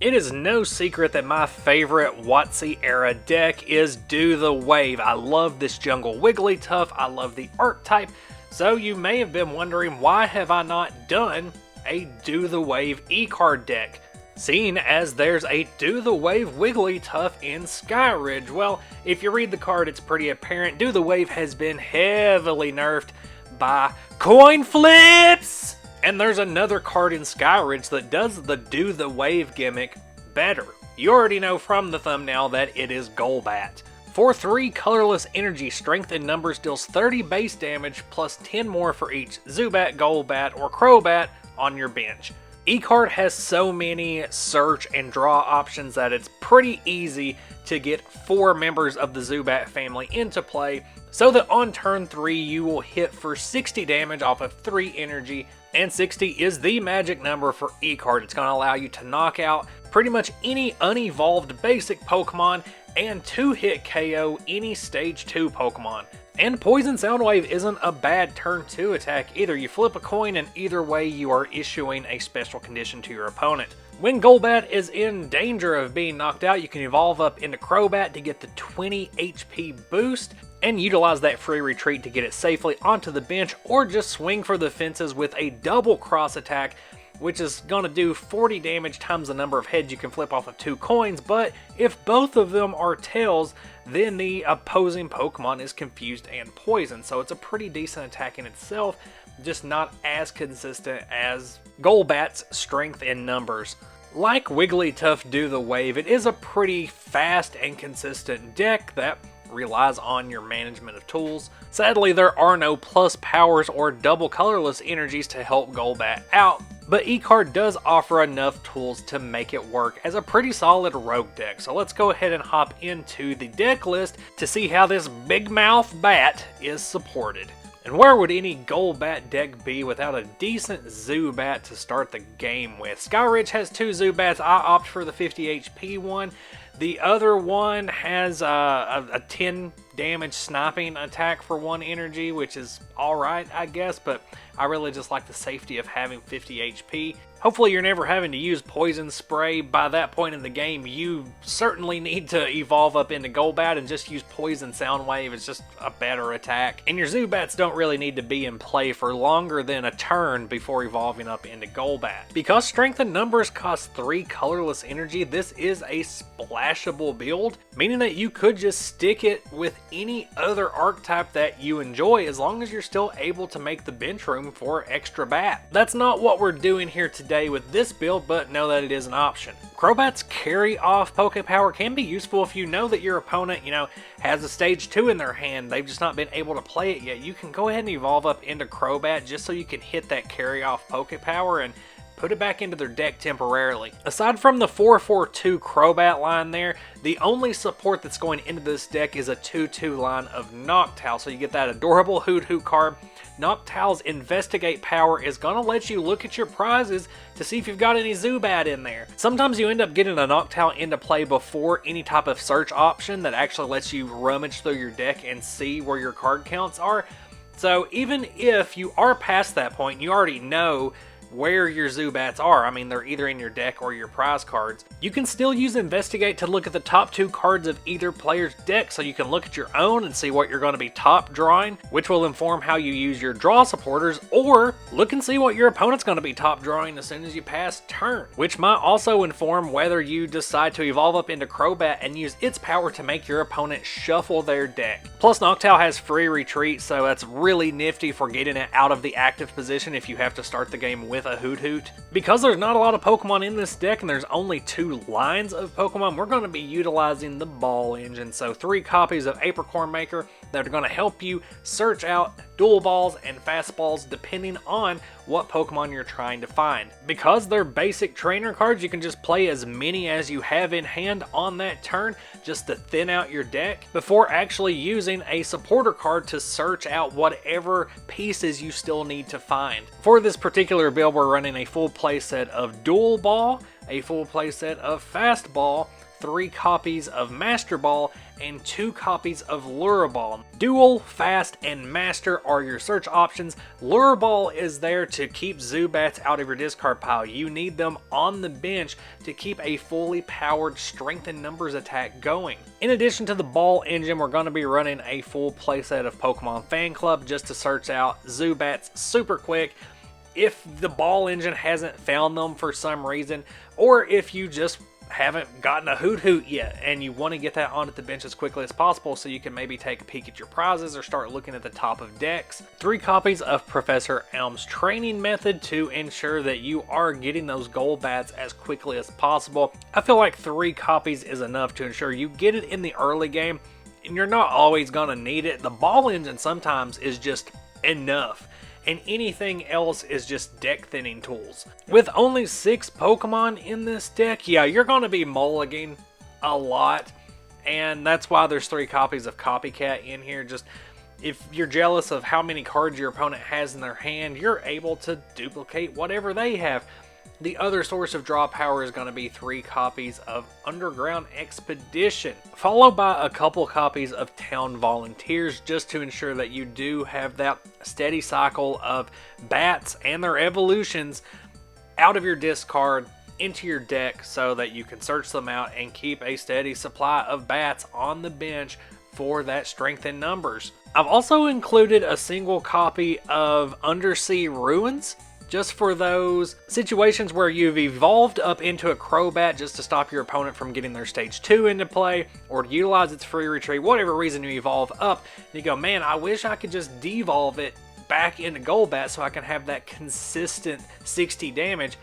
It is no secret that my favorite WotC era deck is Do the Wave. I love this jungle Wigglytuff, I love the archetype, so you may have been wondering why have I not done a Do the Wave E-card deck, seeing as there's a Do the Wave Wigglytuff in Skyridge. Well, if you read the card, it's pretty apparent Do the Wave has been heavily nerfed by coin flips! And there's another card in Skyridge that does the Do the Wave gimmick better. You already know from the thumbnail that it is Golbat. For 3 colorless energy, strength in numbers deals 30 base damage plus 10 more for each Zubat, Golbat, or Crobat on your bench. E-card has so many search and draw options that it's pretty easy to get 4 members of the Zubat family into play, so that on turn 3 you will hit for 60 damage off of 3 energy, and 60 is the magic number for E-card. It's going to allow you to knock out pretty much any unevolved basic Pokemon and 2-hit KO any stage 2 Pokemon. And Poison Soundwave isn't a bad turn 2 attack either. You flip a coin and either way you are issuing a special condition to your opponent. When Golbat is in danger of being knocked out, you can evolve up into Crobat to get the 20 HP boost and utilize that free retreat to get it safely onto the bench, or just swing for the fences with a double cross attack, which is going to do 40 damage times the number of heads you can flip off of 2 coins, but if both of them are tails, then the opposing Pokemon is confused and poisoned, so it's a pretty decent attack in itself, just not as consistent as Golbat's strength in numbers. Like Wigglytuff Do the Wave, it is a pretty fast and consistent deck that relies on your management of tools. Sadly, there are no plus powers or double colorless energies to help Golbat out, but E-card does offer enough tools to make it work as a pretty solid rogue deck. So let's go ahead and hop into the deck list to see how this big mouth bat is supported. And where would any Golbat deck be without a decent Zubat to start the game with? Skyridge has 2 Zubats. I opt for the 50 HP one. The other one has a 10 damage sniping attack for 1 energy, which is alright, I guess, but I really just like the safety of having 50 HP. Hopefully you're never having to use Poison Spray. By that point in the game, you certainly need to evolve up into Golbat and just use Poison Soundwave. It's just a better attack. And your Zubats don't really need to be in play for longer than a turn before evolving up into Golbat. Because Strength in Numbers costs 3 colorless energy, this is a splashable build, meaning that you could just stick it with any other archetype that you enjoy as long as you're still able to make the bench room for extra bat. That's not what we're doing here today with this build, but know that it is an option. Crobat's carry off Poke Power can be useful if you know that your opponent, has a stage 2 in their hand. They've just not been able to play it yet. You can go ahead and evolve up into Crobat just so you can hit that carry off Poke Power and put it back into their deck temporarily. Aside from the 4-4-2 Crobat line there, the only support that's going into this deck is a 2-2 line of Noctowl, so you get that adorable Hoot card. Noctowl's Investigate power is going to let you look at your prizes to see if you've got any Zubat in there. Sometimes you end up getting a Noctowl into play before any type of search option that actually lets you rummage through your deck and see where your card counts are. So even if you are past that point, you already know where your Zubats are. I mean, they're either in your deck or your prize cards. You can still use Investigate to look at the top 2 cards of either player's deck, so you can look at your own and see what you're going to be top drawing, which will inform how you use your draw supporters, or look and see what your opponent's going to be top drawing as soon as you pass turn, which might also inform whether you decide to evolve up into Crobat and use its power to make your opponent shuffle their deck. Plus, Noctowl has free retreat, so that's really nifty for getting it out of the active position if you have to start the game with a Hoot. Because there's not a lot of Pokemon in this deck and there's only 2 lines of Pokemon, we're going to be utilizing the Ball Engine. So 3 copies of Apricorn Maker that are going to help you search out dual balls and fastballs depending on what Pokemon you're trying to find. Because they're basic trainer cards, you can just play as many as you have in hand on that turn just to thin out your deck before actually using a supporter card to search out whatever pieces you still need to find. For this particular build, we're running a full playset of Dual Ball, a full playset of Fast Ball, 3 copies of Master Ball, and 2 copies of Lure Ball. Dual, Fast, and Master are your search options. Lure Ball is there to keep Zubats out of your discard pile. You need them on the bench to keep a fully powered Strength in Numbers attack going. In addition to the Ball engine, we're going to be running a full playset of Pokemon Fan Club just to search out Zubats super quick. If the Ball engine hasn't found them for some reason, or if you just haven't gotten a Hoot yet and you want to get that onto the bench as quickly as possible so you can maybe take a peek at your prizes or start looking at the top of decks. 3 copies of Professor Elm's training method to ensure that you are getting those Golbats as quickly as possible. I feel like 3 copies is enough to ensure you get it in the early game, and you're not always going to need it. The Ball engine sometimes is just enough, and anything else is just deck thinning tools. With only 6 Pokemon in this deck, yeah, you're going to be mulliganing a lot, and that's why there's 3 copies of Copycat in here. Just if you're jealous of how many cards your opponent has in their hand, you're able to duplicate whatever they have. The other source of draw power is going to be 3 copies of Underground Expedition, followed by a couple copies of Town Volunteers, just to ensure that you do have that steady cycle of bats and their evolutions out of your discard into your deck so that you can search them out and keep a steady supply of bats on the bench for that strength in numbers. I've also included a single copy of Undersea Ruins, just for those situations where you've evolved up into a Crobat just to stop your opponent from getting their stage 2 into play, or to utilize its free retreat, whatever reason you evolve up, and you go, man, I wish I could just devolve it back into Golbat so I can have that consistent 60 damage.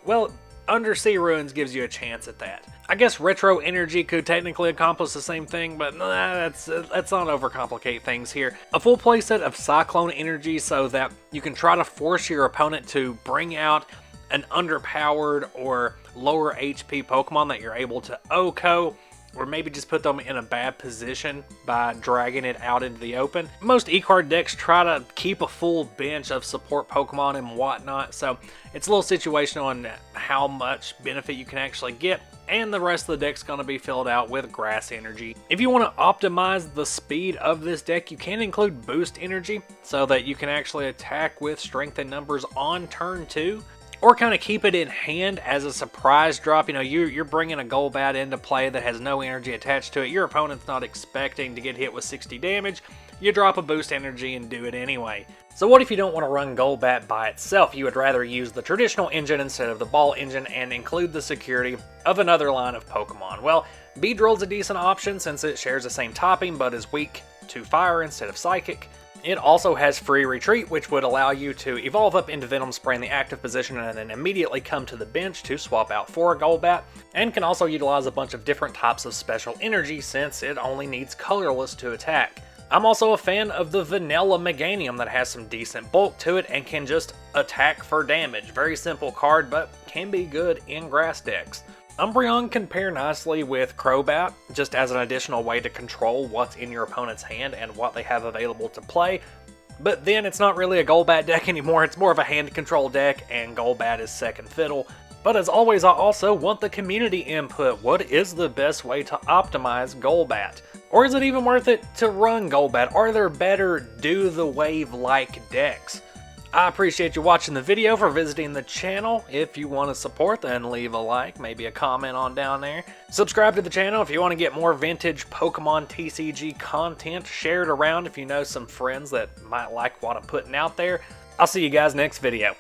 Well, Undersea Ruins gives you a chance at that. I guess Retro Energy could technically accomplish the same thing, but let's not overcomplicate things here. A full playset of Cyclone Energy so that you can try to force your opponent to bring out an underpowered or lower HP Pokemon that you're able to OHKO, or maybe just put them in a bad position by dragging it out into the open. Most E-card decks try to keep a full bench of support Pokemon and whatnot, so it's a little situational on how much benefit you can actually get, and the rest of the deck's going to be filled out with Grass Energy. If you want to optimize the speed of this deck, you can include Boost Energy so that you can actually attack with Strength in Numbers on turn 2. Or kind of keep it in hand as a surprise drop. You know, you're bringing a Golbat into play that has no energy attached to it. Your opponent's not expecting to get hit with 60 damage. You drop a Boost Energy and do it anyway. So what if you don't want to run Golbat by itself? You would rather use the traditional engine instead of the Ball engine and include the security of another line of Pokemon. Well, Beedrill's a decent option since it shares the same topping but is weak to Fire instead of Psychic. It also has free retreat, which would allow you to evolve up into Venom Spray in the active position and then immediately come to the bench to swap out for a Golbat, and can also utilize a bunch of different types of special energy since it only needs colorless to attack. I'm also a fan of the Vanilla Meganium that has some decent bulk to it and can just attack for damage. Very simple card, but can be good in grass decks. Umbreon can pair nicely with Crobat, just as an additional way to control what's in your opponent's hand and what they have available to play. But then it's not really a Golbat deck anymore, it's more of a hand control deck, and Golbat is second fiddle. But as always, I also want the community input. What is the best way to optimize Golbat? Or is it even worth it to run Golbat? Are there better Do the Wave-like decks? I appreciate you watching the video, for visiting the channel. If you want to support, then leave a like, maybe a comment on down there. Subscribe to the channel if you want to get more vintage Pokemon TCG content. Share it around if you know some friends that might like what I'm putting out there. I'll see you guys next video.